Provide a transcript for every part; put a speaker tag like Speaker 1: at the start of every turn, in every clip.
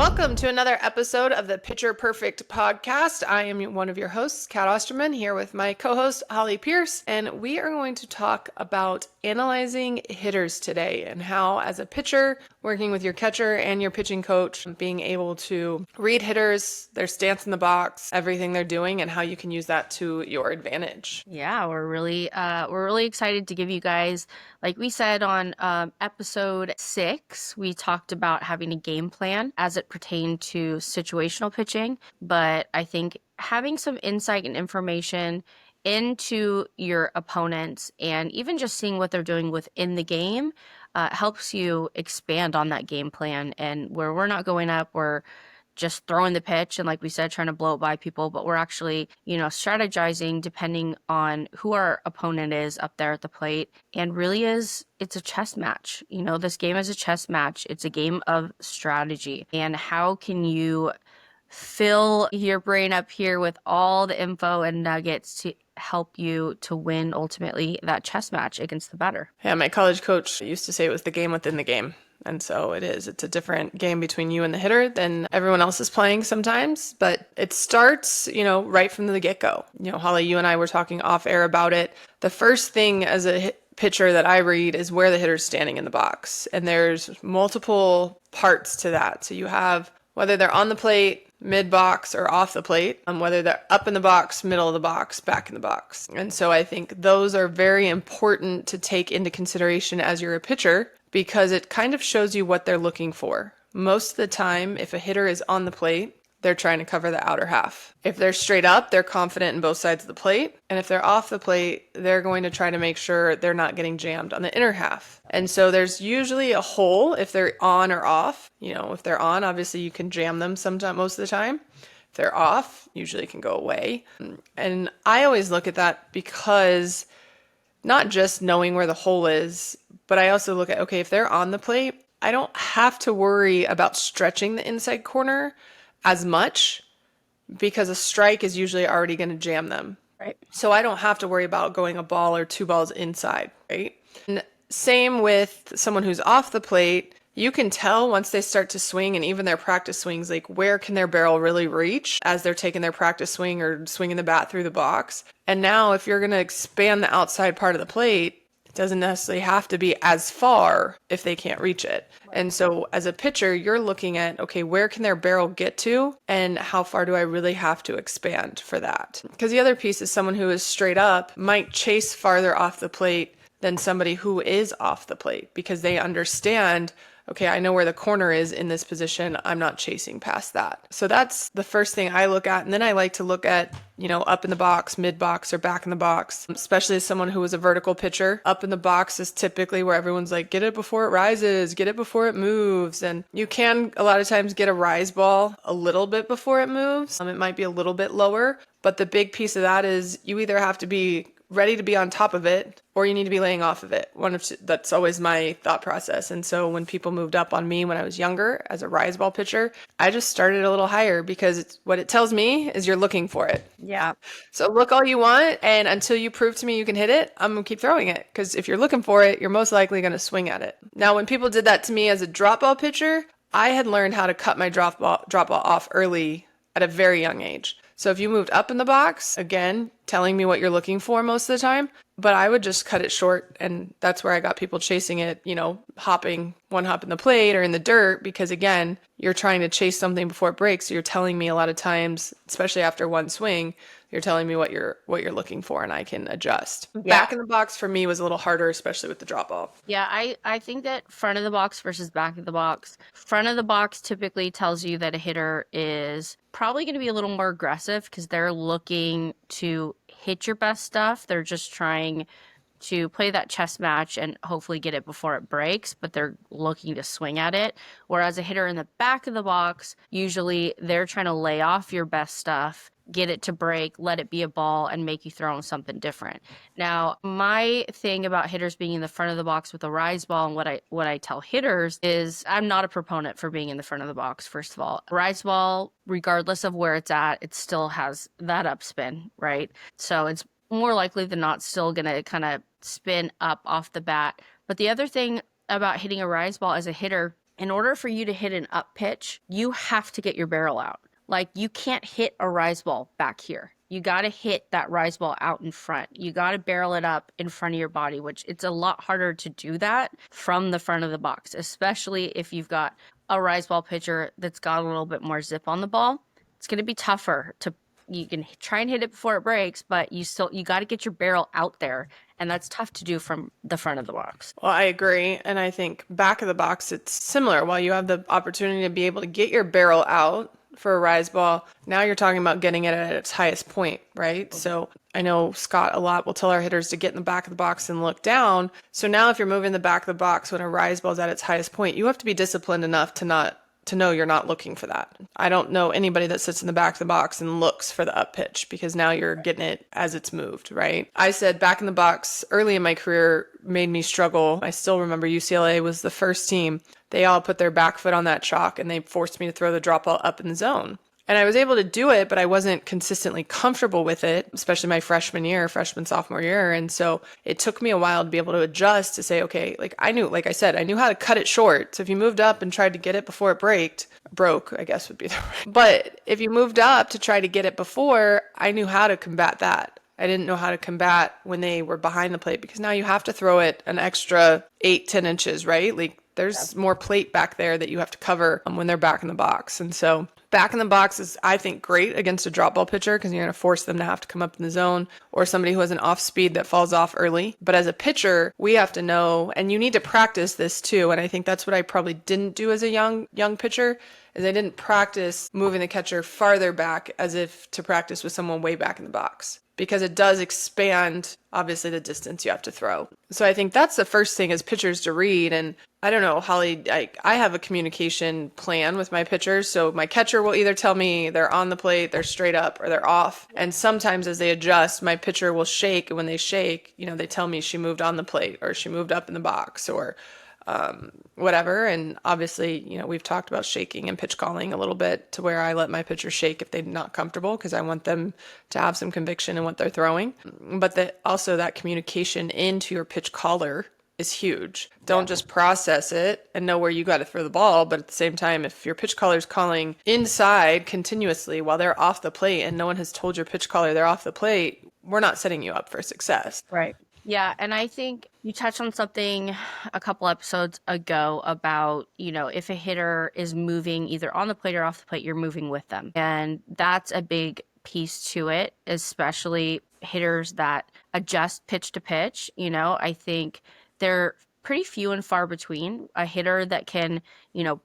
Speaker 1: Welcome to another episode of the Pitcher Perfect podcast. I am one of your hosts, Kat Osterman, here with my co-host, Holly Pierce, and we are going to talk about analyzing hitters today and how, as a pitcher, working with your catcher and your pitching coach, being able to read hitters, their stance in the box, everything they're doing, and how you can use that to your advantage.
Speaker 2: Yeah, we're really excited to give you guys, like we said on episode 6, we talked about having a game plan as it pertained to situational pitching, but I think having some insight and information into your opponents and even just seeing what they're doing within the game helps you expand on that game plan. And where we're not going up, we're just throwing the pitch and, like we said, trying to blow it by people, but we're actually, strategizing depending on who our opponent is up there at the plate. And really it's a chess match. This game is a chess match. It's a game of strategy. And how can you fill your brain up here with all the info and nuggets to help you to win ultimately that chess match against the batter?
Speaker 1: Yeah, my college coach used to say it was the game within the game. And so it is. It's a different game between you and the hitter than everyone else is playing sometimes. But it starts, right from the get-go. Holly, you and I were talking off air about it. The first thing as a pitcher that I read is where the hitter's standing in the box. And there's multiple parts to that. So you have whether they're on the plate, mid-box, or off the plate, whether they're up in the box, middle of the box, back in the box. And so I think those are very important to take into consideration as you're a pitcher, because it kind of shows you what they're looking for. Most of the time, if a hitter is on the plate, they're trying to cover the outer half. If they're straight up, they're confident in both sides of the plate. And if they're off the plate, they're going to try to make sure they're not getting jammed on the inner half. And so there's usually a hole if they're on or off. If they're on, obviously you can jam them sometime, most of the time. If they're off, usually it can go away. And I always look at that because not just knowing where the hole is, but I also look at, okay, if they're on the plate, I don't have to worry about stretching the inside corner as much because a strike is usually already going to jam them.
Speaker 2: Right.
Speaker 1: So I don't have to worry about going a ball or two balls inside, right? And same with someone who's off the plate. You can tell once they start to swing, and even their practice swings, like where can their barrel really reach as they're taking their practice swing or swinging the bat through the box. And now if you're going to expand the outside part of the plate, it doesn't necessarily have to be as far if they can't reach it. And so as a pitcher, you're looking at, okay, where can their barrel get to and how far do I really have to expand for that? Because the other piece is someone who is straight up might chase farther off the plate than somebody who is off the plate because they understand, okay, I know where the corner is in this position. I'm not chasing past that. So that's the first thing I look at. And then I like to look at, up in the box, mid box, or back in the box, especially as someone who was a vertical pitcher. Up in the box is typically where everyone's like, get it before it rises, get it before it moves. And you can a lot of times get a rise ball a little bit before it moves. It might be a little bit lower, but the big piece of that is you either have to be ready to be on top of it or you need to be laying off of it. That's always my thought process. And so when people moved up on me when I was younger as a rise ball pitcher, I just started a little higher because what it tells me is you're looking for it.
Speaker 2: Yeah.
Speaker 1: So look all you want, and until you prove to me you can hit it, I'm going to keep throwing it, because if you're looking for it, you're most likely going to swing at it. Now, when people did that to me as a drop ball pitcher, I had learned how to cut my drop ball off early at a very young age. So if you moved up in the box, again, telling me what you're looking for most of the time, but I would just cut it short. And that's where I got people chasing it, hopping one hop in the plate or in the dirt, because again, you're trying to chase something before it breaks. So you're telling me a lot of times, especially after one swing, you're telling me what you're looking for, and I can adjust.
Speaker 2: Yeah.
Speaker 1: Back in the box for me was a little harder, especially with the drop ball.
Speaker 2: Yeah, I think that front of the box versus back of the box. Front of the box typically tells you that a hitter is probably going to be a little more aggressive because they're looking to hit your best stuff. They're just trying to play that chess match and hopefully get it before it breaks, but they're looking to swing at it. Whereas a hitter in the back of the box, usually they're trying to lay off your best stuff, get it to break, let it be a ball, and make you throw in something different. Now, my thing about hitters being in the front of the box with a rise ball, and what I tell hitters is I'm not a proponent for being in the front of the box, first of all. Rise ball, regardless of where it's at, it still has that upspin, right? So it's more likely than not still going to kind of spin up off the bat. But the other thing about hitting a rise ball as a hitter in order for you to hit an up pitch, you have to get your barrel out. Like, you can't hit a rise ball back here. You got to hit that rise ball out in front. You got to barrel it up in front of your body, which it's a lot harder to do that from the front of the box, especially if you've got a rise ball pitcher that's got a little bit more zip on the ball. It's going to be tougher to, you can try and hit it before it breaks, but you got to get your barrel out there. And that's tough to do from the front of the box.
Speaker 1: Well, I agree. And I think back of the box, it's similar. While you have the opportunity to be able to get your barrel out for a rise ball, now you're talking about getting it at its highest point, right? So I know Scott a lot will tell our hitters to get in the back of the box and look down. So now if you're moving the back of the box when a rise ball is at its highest point, you have to be disciplined enough to know you're not looking for that. I don't know anybody that sits in the back of the box and looks for the up pitch, because now you're getting it as it's moved, right? I said back in the box early in my career made me struggle. I still remember UCLA was the first team. They all put their back foot on that chalk and they forced me to throw the drop ball up in the zone. And I was able to do it, but I wasn't consistently comfortable with it, especially my freshman, sophomore year. And so it took me a while to be able to adjust to say, okay, like like I said, I knew how to cut it short. So if you moved up and tried to get it before it broke, I guess would be the right. But if you moved up to try to get it before, I knew how to combat that. I didn't know how to combat when they were behind the plate, because now you have to throw it an extra 8-10 inches, right? Like there's more plate back there that you have to cover when they're back in the box. And so back in the box is, I think, great against a drop ball pitcher, because you're going to force them to have to come up in the zone, or somebody who has an off speed that falls off early. But as a pitcher, we have to know, and you need to practice this too. And I think that's what I probably didn't do as a young pitcher, is I didn't practice moving the catcher farther back as if to practice with someone way back in the box, because it does expand, obviously, the distance you have to throw. So I think that's the first thing as pitchers to read. And I don't know, Holly, I have a communication plan with my pitchers. So my catcher will either tell me they're on the plate, they're straight up, or they're off. And sometimes as they adjust, my pitcher will shake. And when they shake, they tell me she moved on the plate, or she moved up in the box, or whatever. And obviously, we've talked about shaking and pitch calling a little bit, to where I let my pitcher shake if they're not comfortable, because I want them to have some conviction in what they're throwing. But also that communication into your pitch caller is huge. Don't just process it and know where you got to throw the ball, but at the same time, if your pitch caller's calling inside continuously while they're off the plate and no one has told your pitch caller they're off the plate, we're not setting you up for success.
Speaker 2: Right. Yeah, and I think you touched on something a couple episodes ago about, if a hitter is moving either on the plate or off the plate, you're moving with them. And that's a big piece to it, especially hitters that adjust pitch to pitch. I think they're pretty few and far between. A hitter that can,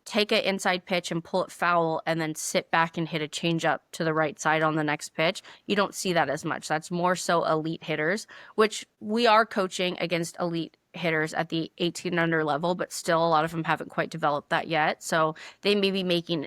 Speaker 2: take an inside pitch and pull it foul and then sit back and hit a changeup to the right side on the next pitch. You don't see that as much. That's more so elite hitters, which we are coaching against elite hitters at the 18 under level, but still a lot of them haven't quite developed that yet. So they may be making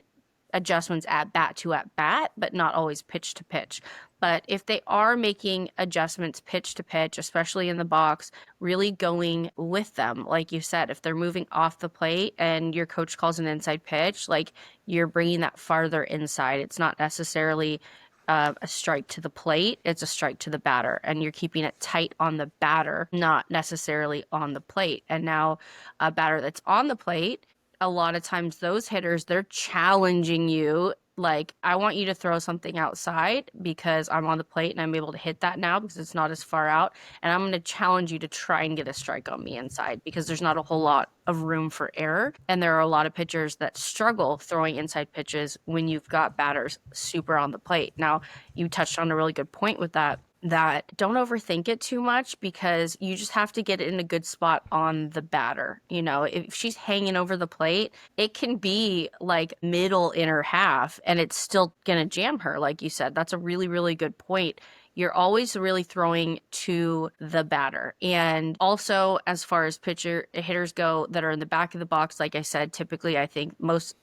Speaker 2: adjustments at bat to at bat, but not always pitch to pitch. But if they are making adjustments pitch to pitch, especially in the box, really going with them, like you said, if they're moving off the plate and your coach calls an inside pitch, like you're bringing that farther inside. It's not necessarily a strike to the plate, it's a strike to the batter, and you're keeping it tight on the batter, not necessarily on the plate. And now a batter that's on the plate, a lot of times those hitters, they're challenging you. Like, I want you to throw something outside because I'm on the plate and I'm able to hit that now because it's not as far out. And I'm going to challenge you to try and get a strike on me inside, because there's not a whole lot of room for error. And there are a lot of pitchers that struggle throwing inside pitches when you've got batters super on the plate. Now, you touched on a really good point with that don't overthink it too much, because you just have to get it in a good spot on the batter. If she's hanging over the plate, it can be like middle inner half and it's still gonna jam her. Like you said, that's a really, really good point. You're always really throwing to the batter. And also, as far as hitters go that are in the back of the box, like I said, typically I think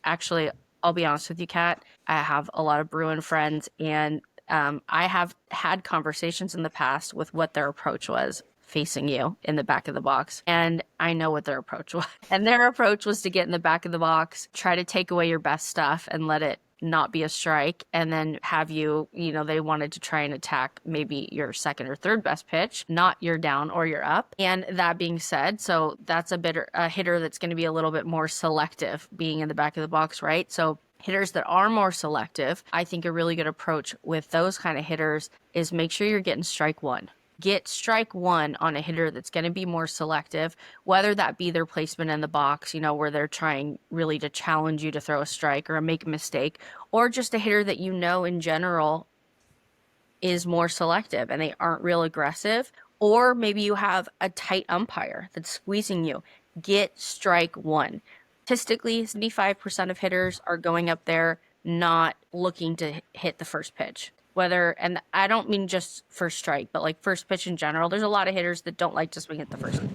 Speaker 2: actually, I'll be honest with you, Kat, I have a lot of Bruin friends, and I have had conversations in the past with what their approach was facing you in the back of the box. And I know what their approach was. And their approach was to get in the back of the box, try to take away your best stuff and let it not be a strike, and then have you, they wanted to try and attack maybe your second or third best pitch, not your down or your up. And that being said, so that's a hitter that's going to be a little bit more selective being in the back of the box, right? So hitters that are more selective, I think a really good approach with those kind of hitters is make sure you're getting strike one. Get strike one on a hitter that's going to be more selective, whether that be their placement in the box, where they're trying really to challenge you to throw a strike or make a mistake, or just a hitter that in general is more selective and they aren't real aggressive, or maybe you have a tight umpire that's squeezing you. Get strike one. Statistically, 75% of hitters are going up there not looking to hit the first pitch. And I don't mean just first strike, but like first pitch in general. There's a lot of hitters that don't like to swing at the first pitch.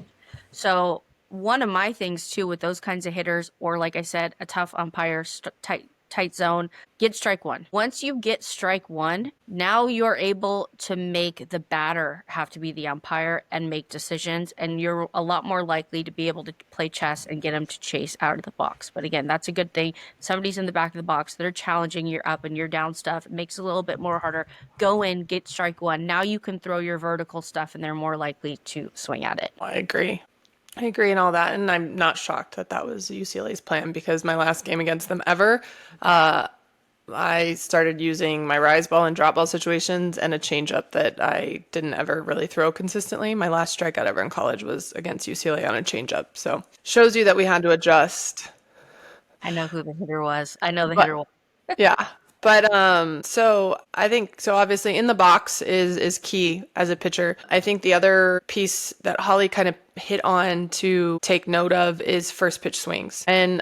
Speaker 2: So one of my things too with those kinds of hitters, or like I said, a tough umpire, tight zone, get strike one. Once you get strike one, now you're able to make the batter have to be the umpire and make decisions, and you're a lot more likely to be able to play chess and get them to chase out of the box. But again, that's a good thing. Somebody's in the back of the box, they're challenging your up and your down stuff. It makes it a little bit more harder. Go in, get strike one. Now you can throw your vertical stuff and they're more likely to swing at it.
Speaker 1: I agree. I agree and all that. And I'm not shocked that that was UCLA's plan, because my last game against them ever, I started using my rise ball and drop ball situations and a changeup that I didn't ever really throw consistently. My last strikeout ever in college was against UCLA on a changeup. So shows you that we had to adjust.
Speaker 2: I know who the hitter was. I know the
Speaker 1: But
Speaker 2: hitter was.
Speaker 1: yeah. But so I think so obviously in the box is key as a pitcher. I think the other piece that Holly kind of hit on to take note of is first pitch swings. And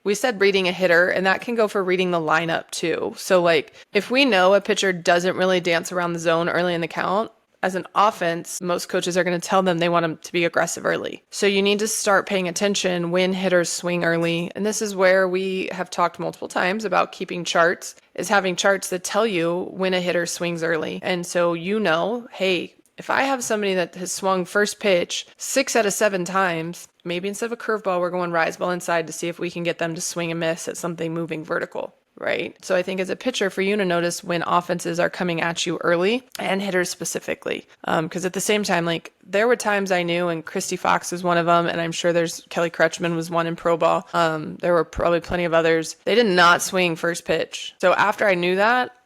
Speaker 1: we said reading a hitter, and that can go for reading the lineup too. So like if we know a pitcher doesn't really dance around the zone early in the count, as an offense, most coaches are going to tell them they want them to be aggressive early. So you need to start paying attention when hitters swing early. And this is where we have talked multiple times about keeping charts, is having charts that tell you when a hitter swings early. And so hey, if I have somebody that has swung first pitch 6 out of 7 times, maybe instead of a curveball, we're going rise ball inside to see if we can get them to swing and miss at something moving vertical. Right. So I think as a pitcher, for you to notice when offenses are coming at you early, and hitters specifically, because at the same time, like there were times I knew, and Christy Fox was one of them, and I'm sure there's Kelly Crutchman was one in pro ball. There were probably plenty of others. They did not swing first pitch. So after I knew that,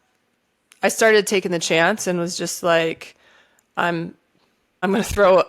Speaker 1: I started taking the chance and was just like, I'm gonna throw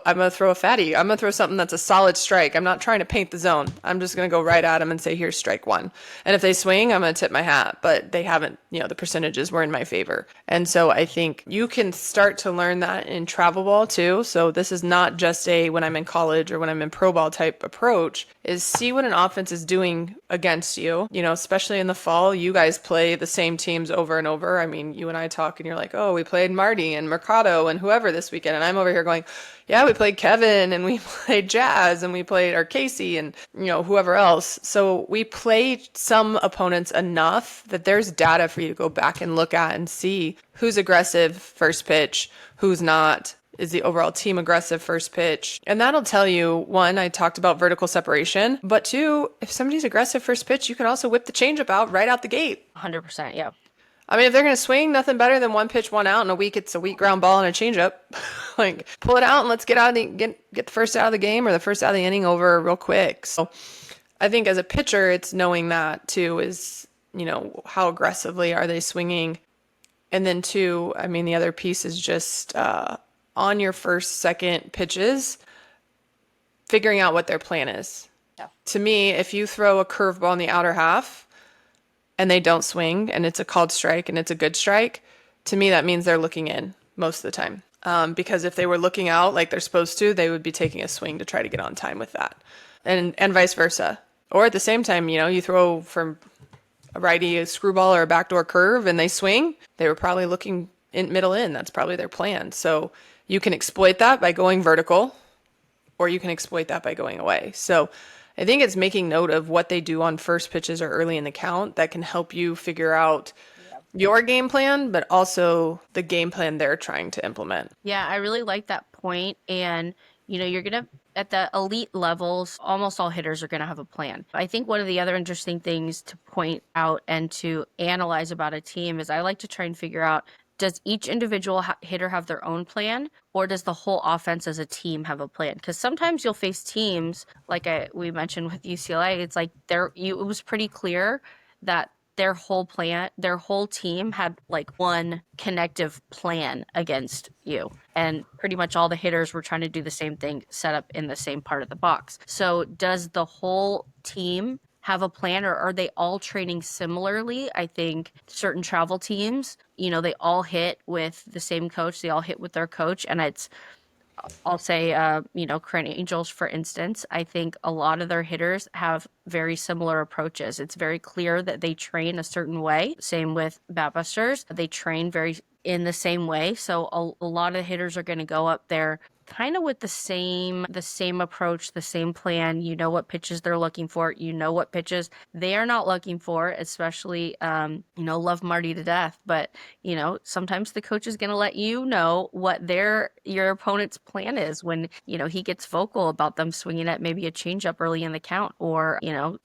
Speaker 1: a fatty. I'm gonna throw something that's a solid strike. I'm not trying to paint the zone. I'm just gonna go right at them and say, here's strike one. And if they swing, I'm gonna tip my hat. But they haven't, the percentages were in my favor. And so I think you can start to learn that in travel ball too. So this is not just when I'm in college or when I'm in pro ball type approach, is see what an offense is doing against you. Especially in the fall, you guys play the same teams over and over. I mean, you and I talk and you're like, oh, we played Marty and Mercado and whoever this weekend. And I'm over here going, yeah, we played Kevin and we played Jazz and we played Casey and whoever else. So we play some opponents enough that there's data for you to go back and look at and see who's aggressive first pitch, who's not. Is the overall team aggressive first pitch? And that'll tell you, one, I talked about vertical separation, but two, if somebody's aggressive first pitch, you can also whip the changeup out right out the gate.
Speaker 2: 100%, yeah.
Speaker 1: I mean, if they're going to swing, nothing better than one pitch, one out. In a week, it's a weak ground ball and a changeup. Like, pull it out and let's get the first out of the game or the first out of the inning over real quick. So I think as a pitcher, it's knowing that too is, how aggressively are they swinging? And then two, I mean, the other piece is just on your first, second pitches, figuring out what their plan is.
Speaker 2: Yeah.
Speaker 1: To me, if you throw a curveball in the outer half and they don't swing and it's a called strike and it's a good strike, to me, that means they're looking in most of the time. Because if they were looking out like they're supposed to, they would be taking a swing to try to get on time with that. And vice versa. Or at the same time, you throw from a righty a screwball or a backdoor curve and they swing, they were probably looking middle in. That's probably their plan. So you can exploit that by going vertical, or you can exploit that by going away. So I think it's making note of what they do on first pitches or early in the count that can help you figure out your game plan, but also the game plan they're trying to implement.
Speaker 2: Yeah, I really like that point. And, you're going to at the elite levels, almost all hitters are going to have a plan. I think one of the other interesting things to point out and to analyze about a team is I like to try and figure out, does each individual hitter have their own plan, or does the whole offense as a team have a plan? Because sometimes you'll face teams like we mentioned with UCLA. It's like it was pretty clear that their whole team had like one connective plan against you. And pretty much all the hitters were trying to do the same thing, set up in the same part of the box. So does the whole team have a plan, or are they all training similarly? I think certain travel teams, they all hit with the same coach, they all hit with their coach, and I'll say, Crane Angels, for instance, I think a lot of their hitters have very similar approaches. It's very clear that they train a certain way. Same with Batbusters. They train very in the same way. So a lot of hitters are going to go up there kind of with the same approach, the same plan. You know what pitches they're looking for. You know what pitches they are not looking for, especially, love Marty to death. But, sometimes the coach is going to let you know what your opponent's plan is when, he gets vocal about them swinging at maybe a changeup early in the count, or,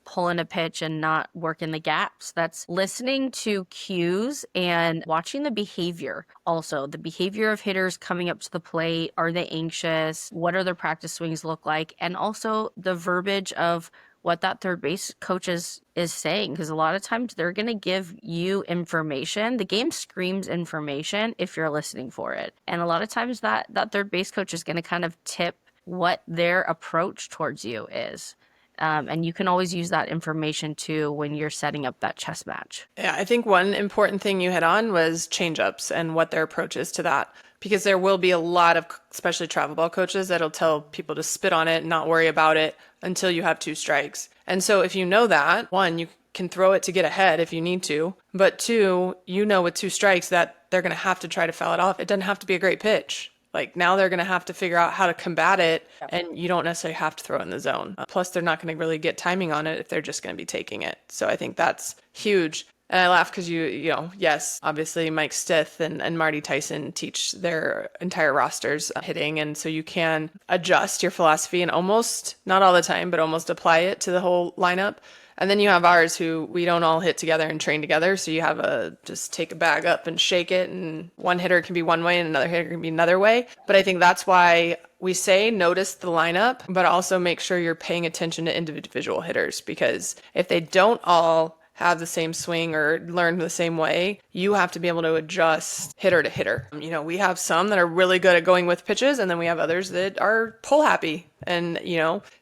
Speaker 2: pulling a pitch and not working the gaps. That's listening to cues and watching the behavior. Also, the behavior of hitters coming up to the plate. Are they anxious? What are their practice swings look like? And also the verbiage of what that third base coach is saying, because a lot of times they're going to give you information. The game screams information if you're listening for it. And a lot of times that third base coach is going to kind of tip what their approach towards you is. And you can always use that information too when you're setting up that chess match.
Speaker 1: Yeah, I think one important thing you hit on was changeups and what their approach is to that. Because there will be a lot of, especially travel ball coaches, that'll tell people to spit on it and not worry about it until you have 2 strikes. And so if you know that, one, you can throw it to get ahead if you need to. But 2, with 2 strikes that they're going to have to try to foul it off. It doesn't have to be a great pitch. Like now they're going to have to figure out how to combat it, and you don't necessarily have to throw it in the zone. Plus, they're not going to really get timing on it if they're just going to be taking it. So I think that's huge. And I laugh because yes, obviously Mike Stith and Marty Tyson teach their entire rosters hitting. And so you can adjust your philosophy and almost, not all the time, but almost apply it to the whole lineup. And then you have ours who we don't all hit together and train together. So you have just take a bag up and shake it. And one hitter can be one way and another hitter can be another way. But I think that's why we say notice the lineup, but also make sure you're paying attention to individual hitters, because if they don't all have the same swing or learn the same way, you have to be able to adjust hitter to hitter. We have some that are really good at going with pitches, and then we have others that are pull happy. And,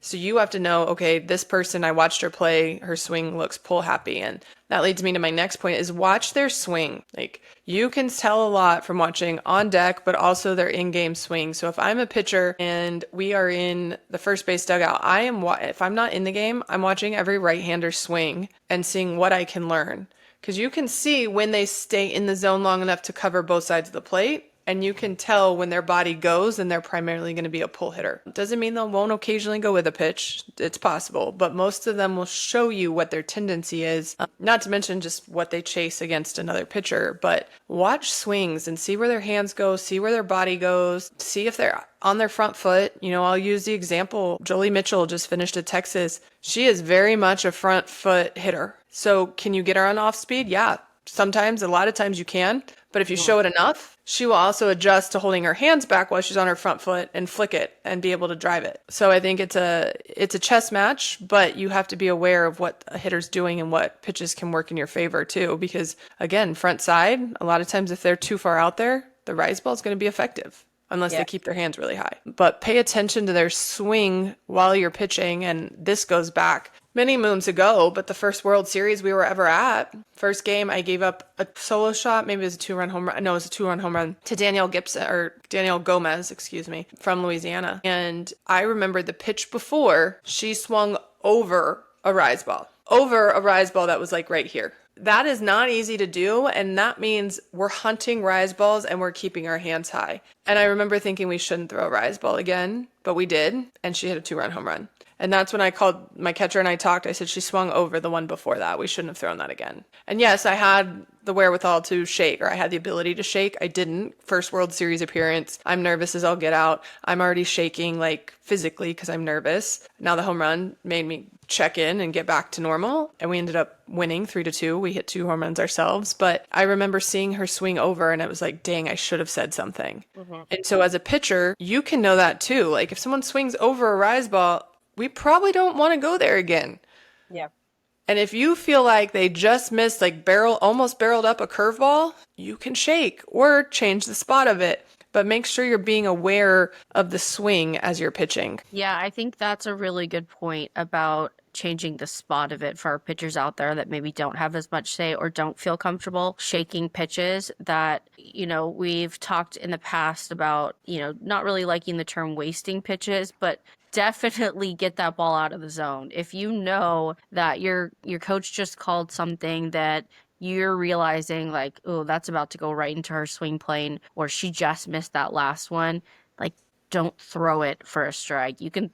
Speaker 1: so you have to know, okay, this person, I watched her play, her swing looks pull happy. And that leads me to my next point is watch their swing. Like you can tell a lot from watching on deck, but also their in-game swing. So if I'm a pitcher and we are in the first base dugout, if I'm not in the game, I'm watching every right-hander swing and seeing what I can learn. Because you can see when they stay in the zone long enough to cover both sides of the plate. And you can tell when their body goes and they're primarily going to be a pull hitter. Doesn't mean they won't occasionally go with a pitch. It's possible. But most of them will show you what their tendency is. Not to mention just what they chase against another pitcher. But watch swings and see where their hands go. See where their body goes. See if they're on their front foot. I'll use the example. Jolie Mitchell just finished at Texas. She is very much a front foot hitter. So can you get her on off speed? Yeah. Sometimes, a lot of times you can. But if you show it enough, she will also adjust to holding her hands back while she's on her front foot and flick it and be able to drive it. So I think it's a chess match, but you have to be aware of what a hitter's doing and what pitches can work in your favor too. Because again, front side, a lot of times if they're too far out there, the rise ball is going to be effective unless they keep their hands really high. But pay attention to their swing while you're pitching. And this goes back many moons ago, but the first World Series we were ever at, first game, I gave up a solo shot. Maybe it was a 2-run home run. No, it was a 2-run home run to Danielle Gomez, from Louisiana. And I remember the pitch before, she swung over a rise ball that was like right here. That is not easy to do, and that means we're hunting rise balls and we're keeping our hands high. And I remember thinking we shouldn't throw a rise ball again, but we did, and she hit a 2-run home run. And that's when I called my catcher and I talked. I said, she swung over the one before that. We shouldn't have thrown that again. And yes, I had the wherewithal to shake, or I had the ability to shake. I didn't. First World Series appearance. I'm nervous as all get out. I'm already shaking like physically because I'm nervous. Now the home run made me check in and get back to normal. And we ended up winning 3-2. We hit 2 home runs ourselves. But I remember seeing her swing over and it was like, dang, I should have said something. And so as a pitcher, you can know that too. Like if someone swings over a rise ball, we probably don't want to go there again.
Speaker 2: Yeah.
Speaker 1: And if you feel like they just missed, like almost barreled up a curveball, you can shake or change the spot of it. But make sure you're being aware of the swing as you're pitching.
Speaker 2: Yeah, I think that's a really good point about changing the spot of it for our pitchers out there that maybe don't have as much say or don't feel comfortable shaking pitches that, we've talked in the past about, not really liking the term wasting pitches, but definitely get that ball out of the zone. If you know that your coach just called something that you're realizing like, oh, that's about to go right into her swing plane, or she just missed that last one, like don't throw it for a strike. You can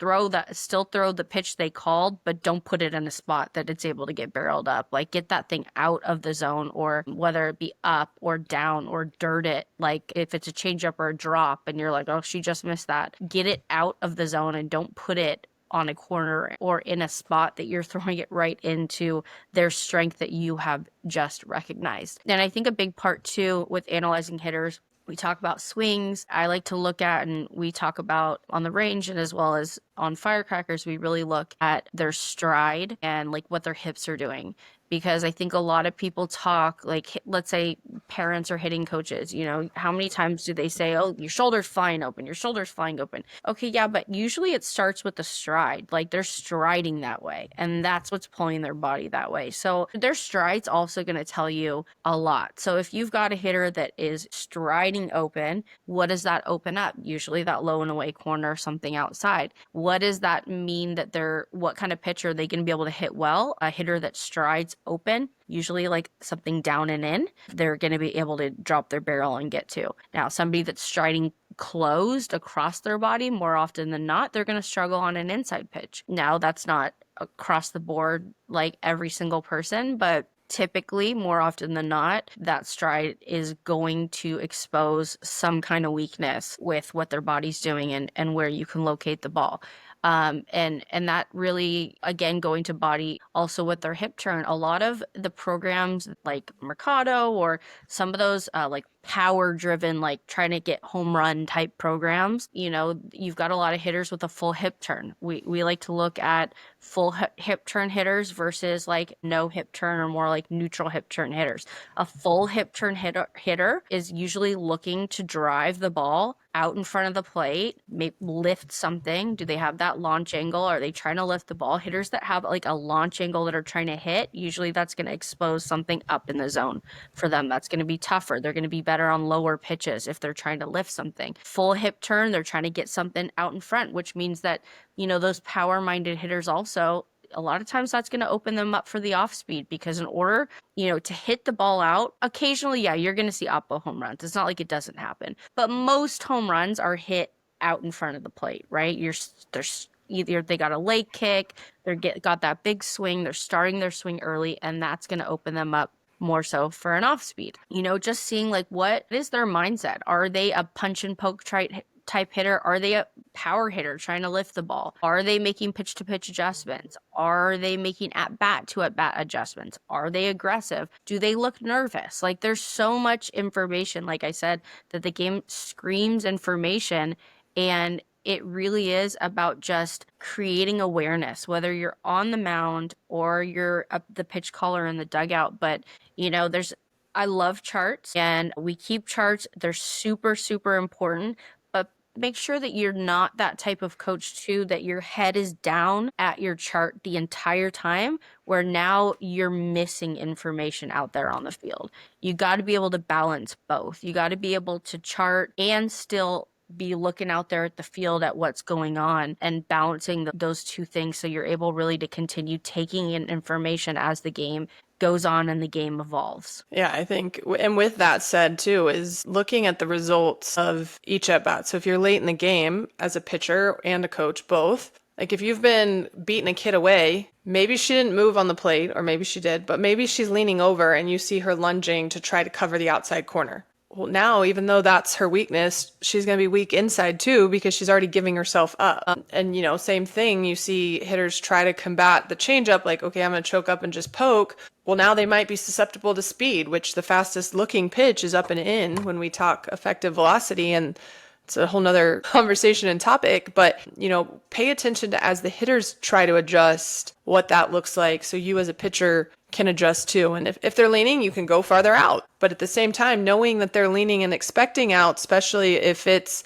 Speaker 2: still throw the pitch they called, but don't put it in a spot that it's able to get barreled up. Like get that thing out of the zone, or whether it be up or down or dirt it. Like if it's a changeup or a drop and you're like, oh, she just missed that, get it out of the zone and don't put it on a corner or in a spot that you're throwing it right into their strength that you have just recognized. And I think a big part too with analyzing hitters, we talk about swings. I like to look at, and we talk about on the range and as well as on firecrackers, we really look at their stride and like what their hips are doing. Because I think a lot of people talk, like, let's say parents are hitting coaches, how many times do they say, oh, your shoulder's flying open, your shoulder's flying open? Okay, yeah, but usually it starts with the stride. Like they're striding that way, and that's what's pulling their body that way. So their stride's also going to tell you a lot. So if you've got a hitter that is striding open, what does that open up? Usually that low and away corner, something outside. What does that mean what kind of pitch are they going to be able to hit well? A hitter that strides open, usually like something down and in, they're going to be able to drop their barrel and get to. Now, somebody that's striding closed across their body, more often than not, they're going to struggle on an inside pitch. Now, that's not across the board like every single person, but typically, more often than not, that stride is going to expose some kind of weakness with what their body's doing and where you can locate the ball. And that really, again, going to body also with their hip turn. A lot of the programs like Mercado or some of those like power driven, like trying to get home run type programs, you've got a lot of hitters with a full hip turn. We like to look at full hip turn hitters versus like no hip turn or more like neutral hip turn hitters. A full hip turn hitter is usually looking to drive the ball out in front of the plate, maybe lift something. Do they have that launch angle? Are they trying to lift the ball? Hitters that have like a launch angle that are trying to hit, usually that's going to expose something up in the zone for them. That's going to be tougher. They're going to be better on lower pitches if they're trying to lift something. Full hip turn, they're trying to get something out in front, which means that, those power-minded hitters also, a lot of times that's going to open them up for the off speed, because in order, to hit the ball out, occasionally, yeah, you're going to see oppo home runs. It's not like it doesn't happen, but most home runs are hit out in front of the plate, right? There's either they got a leg kick, got that big swing, they're starting their swing early, and that's going to open them up more so for an off speed. Just seeing like what is their mindset. Are they a punch and poke type hitter? Are they a power hitter trying to lift the ball? Are they making pitch to pitch adjustments? Are they making at bat to at bat adjustments? Are they aggressive? Do they look nervous? Like there's so much information, like I said, that the game screams information, and it really is about just creating awareness, whether you're on the mound or you're the pitch caller in the dugout. But I love charts, and we keep charts. They're super, super important, but make sure that you're not that type of coach too, that your head is down at your chart the entire time, where now you're missing information out there on the field. You got to be able to balance both. You got to be able to chart and still be looking out there at the field at what's going on and balancing those two things, so you're able really to continue taking in information as the game goes on and the game evolves.
Speaker 1: Yeah, I think, and with that said too, is looking at the results of each at bat. So if you're late in the game as a pitcher and a coach, both, Like if you've been beating a kid away, maybe she didn't move on the plate, or maybe she did, but maybe she's leaning over and you see her lunging to try to cover the outside corner. Well, now, even though that's her weakness, she's going to be weak inside too because she's already giving herself up. And, same thing, you see hitters try to combat the changeup, like, okay, I'm going to choke up and just poke. Well, now they might be susceptible to speed, which the fastest looking pitch is up and in when we talk effective velocity. And it's a whole nother conversation and topic, but pay attention to as the hitters try to adjust what that looks like so you as a pitcher can adjust too. And if they're leaning, you can go farther out. But at the same time, knowing that they're leaning and expecting out, especially if it's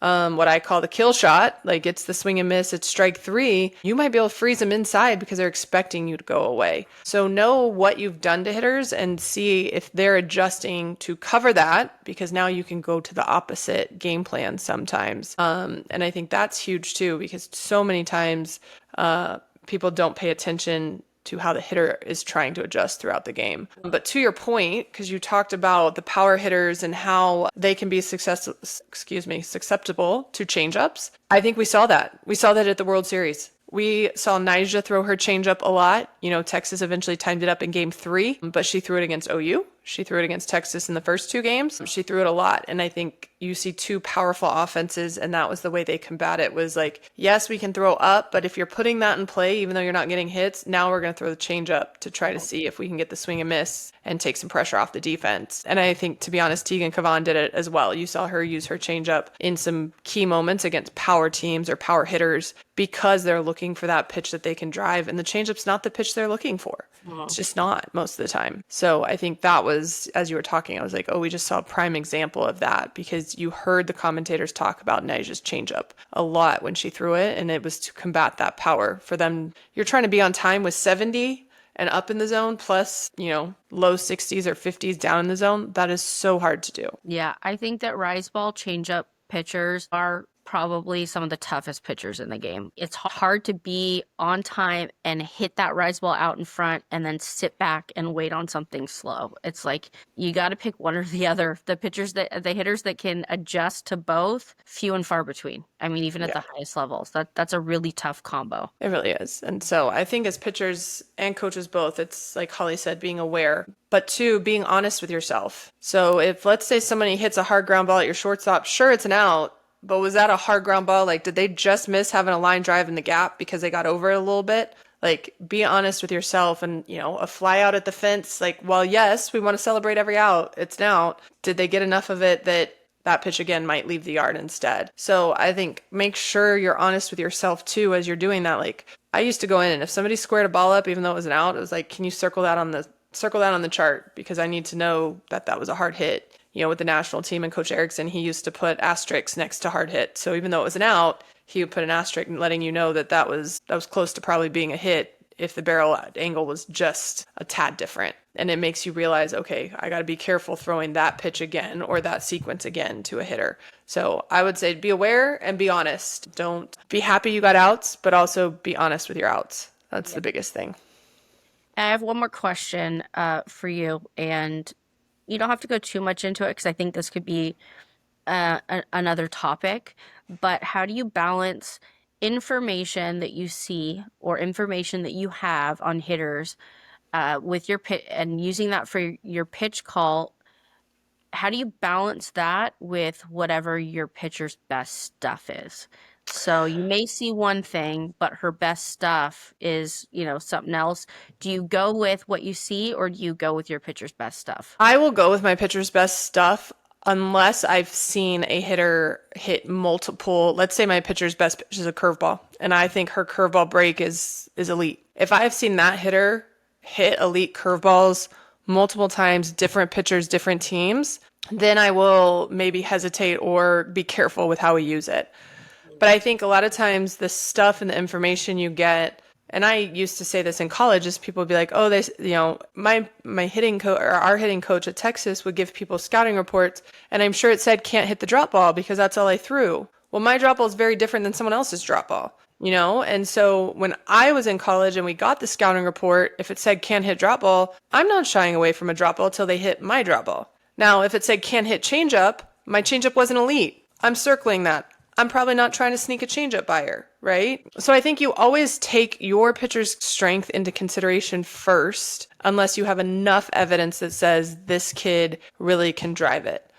Speaker 1: what I call the kill shot, like it's the swing and miss, it's strike three, you might be able to freeze them inside because they're expecting you to go away. So know what you've done to hitters and see if they're adjusting to cover that, because now you can go to the opposite game plan sometimes. And I think that's huge too, because so many times people don't pay attention to how the hitter is trying to adjust throughout the game. But to your point, because you talked about the power hitters and how they can be susceptible to changeups, I think we saw that. We saw that at the World Series. We saw Nyjah throw her changeup a lot. Texas eventually timed it up in game 3, but she threw it against OU. She threw it against Texas in the first 2 games. She threw it a lot. And I think you see 2 powerful offenses, and that was the way they combat it, was like, yes, we can throw up, but if you're putting that in play, even though you're not getting hits, now we're going to throw the changeup to try to see if we can get the swing and miss and take some pressure off the defense. And I think, to be honest, Tegan Cavan did it as well. You saw her use her changeup in some key moments against power teams or power hitters because they're looking for that pitch that they can drive, and the changeup's not the pitch they're looking for. It's just not most of the time. So I think that was, as you were talking, I was like, oh, we just saw a prime example of that, because you heard the commentators talk about Nyjah's changeup a lot when she threw it, and it was to combat that power for them. You're trying to be on time with 70 and up in the zone, plus, low 60s or 50s down in the zone. That is so hard to do.
Speaker 2: Yeah, I think that rise ball changeup pitchers are probably some of the toughest pitchers in the game. It's hard to be on time and hit that rise ball out in front and then sit back and wait on something slow. It's like you got to pick one or the other. The hitters that can adjust to both, few and far between. I mean, even at the highest levels, that's a really tough combo.
Speaker 1: It really is. And so I think as pitchers and coaches both, it's like Holly said, being aware, but 2, being honest with yourself. So if, let's say, somebody hits a hard ground ball at your shortstop, sure, it's an out, but was that a hard ground ball? Like, did they just miss having a line drive in the gap because they got over it a little bit? Like, be honest with yourself. And, a fly out at the fence, like, well, yes, we want to celebrate every out. It's an out. Did they get enough of it that pitch again might leave the yard instead? So I think make sure you're honest with yourself too as you're doing that. Like, I used to go in, and if somebody squared a ball up, even though it was an out, it was like, can you circle that on the chart, because I need to know that was a hard hit. With the national team and Coach Erickson, he used to put asterisks next to hard hit. So even though it was an out, he would put an asterisk letting you know that was close to probably being a hit if the barrel angle was just a tad different. And it makes you realize, okay, I got to be careful throwing that pitch again or that sequence again to a hitter. So I would say be aware and be honest. Don't be happy you got outs, but also be honest with your outs. That's the biggest thing.
Speaker 2: I have one more question for you, and you don't have to go too much into it because I think this could be another topic, but how do you balance information that you see or information that you have on hitters with your pitch and using that for your pitch call? How do you balance that with whatever your pitcher's best stuff is? So you may see one thing, but her best stuff is, something else. Do you go with what you see, or do you go with your pitcher's best stuff?
Speaker 1: I will go with my pitcher's best stuff unless I've seen a hitter hit multiple. Let's say my pitcher's best pitch is a curveball, and I think her curveball break is elite. If I've seen that hitter hit elite curveballs multiple times, different pitchers, different teams, then I will maybe hesitate or be careful with how we use it. But I think a lot of times the stuff and the information you get, and I used to say this in college, is people would be like, oh, my hitting coach or our hitting coach at Texas would give people scouting reports, and I'm sure it said can't hit the drop ball because that's all I threw. Well, my drop ball is very different than someone else's drop ball, And so when I was in college and we got the scouting report, if it said can't hit drop ball, I'm not shying away from a drop ball till they hit my drop ball. Now, if it said can't hit changeup, my changeup wasn't elite. I'm circling that. I'm probably not trying to sneak a changeup by her, right? So I think you always take your pitcher's strength into consideration first, unless you have enough evidence that says this kid really can drive it.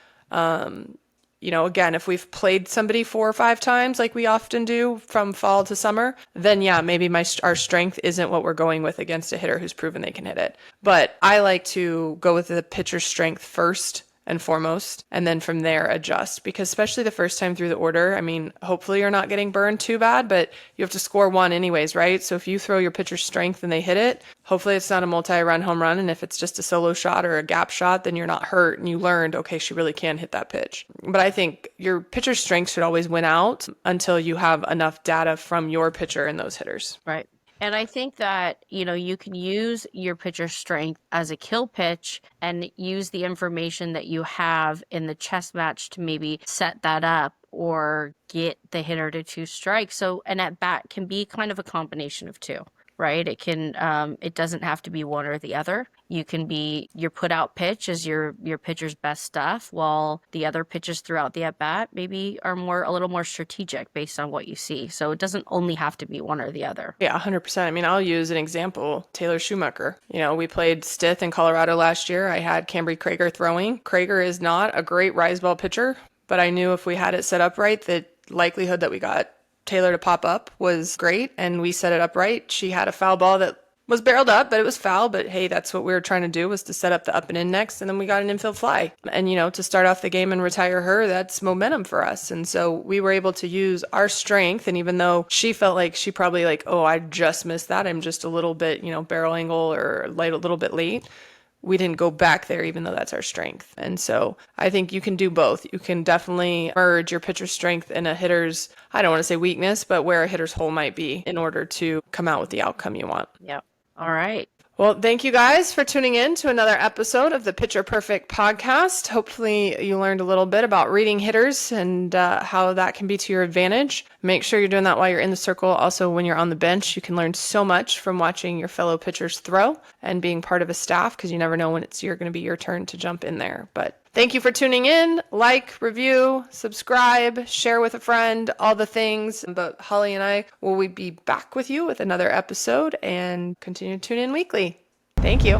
Speaker 1: Again, if we've played somebody 4 or 5 times, like we often do from fall to summer, then yeah, maybe our strength isn't what we're going with against a hitter who's proven they can hit it. But I like to go with the pitcher's strength first and foremost, and then from there adjust. Because especially the first time through the order, I mean, hopefully you're not getting burned too bad, but you have to score one anyways, right? So if you throw your pitcher's strength and they hit it, hopefully it's not a multi-run home run. And if it's just a solo shot or a gap shot, then you're not hurt and you learned, okay, she really can hit that pitch. But I think your pitcher's strength should always win out until you have enough data from your pitcher and those hitters.
Speaker 2: Right. And I think that, you can use your pitcher's strength as a kill pitch and use the information that you have in the chess match to maybe set that up or get the hitter to 2 strikes. So an at bat can be kind of a combination of two, right? It doesn't have to be one or the other. You can be your put out pitch is your pitcher's best stuff, while the other pitches throughout the at bat maybe are a little more strategic based on what you see. So it doesn't only have to be one or the other.
Speaker 1: Yeah, 100%. I mean, I'll use an example, Taylor Schumacher. We played Stith in Colorado last year. I had Cambry Krager throwing. Krager is not a great rise ball pitcher, but I knew if we had it set up right, the likelihood that we got Taylor to pop up was great, and we set it up right. She had a foul ball that was barreled up, but it was foul. But hey, that's what we were trying to do, was to set up the up and in next, and then we got an infield fly. And to start off the game and retire her, that's momentum for us. And so we were able to use our strength. And even though she felt like she probably oh, I just missed that, I'm just a little bit, barrel angle or a little bit late. We didn't go back there, even though that's our strength. And so I think you can do both. You can definitely merge your pitcher's strength and a hitter's, I don't want to say weakness, but where a hitter's hole might be in order to come out with the outcome you want.
Speaker 2: Yep. All right.
Speaker 1: Well, thank you guys for tuning in to another episode of the Pitcher Perfect podcast. Hopefully you learned a little bit about reading hitters and how that can be to your advantage. Make sure you're doing that while you're in the circle. Also, when you're on the bench, you can learn so much from watching your fellow pitchers throw and being part of a staff, because you never know when you're going to be your turn to jump in there. But thank you for tuning in. Like, review, subscribe, share with a friend, all the things. But Holly and I will be back with you with another episode, and continue to tune in weekly. Thank you.